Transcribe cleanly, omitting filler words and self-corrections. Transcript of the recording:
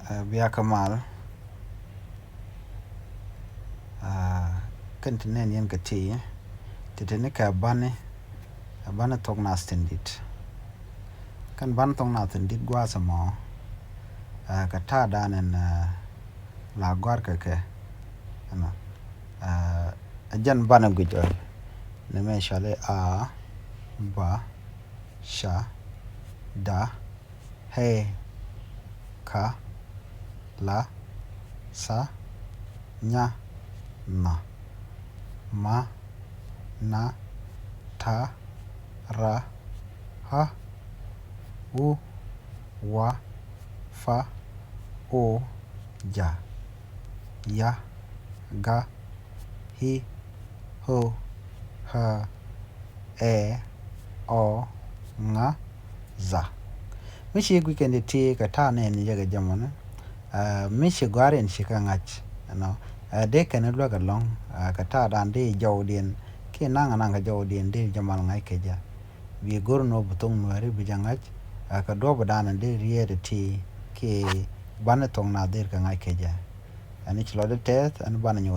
Biya kamal kan tinen yen ka ti titini ka bani tong na stendit kan ban tong na stendit gwa samo ka ta danen la gwar ka ke ano ajan bana gujo ne me shale a ba sha da he ka la sa nya na ma na ta ra ha u wa fa o ja ya ga hi ho ha e o nga za mishi weekend ti ka ta ne ni jaga jamana mishi gwaren shi kan ach no de kan lo ga long ka ta dan de jawdien ki nanga nanga jawdien de jamal ngai ke ja bi gorno butong nuare bi jangach ka do badan de riede ti ki banatong na der ka ngai ke ja ani chlo de tet an ban nyo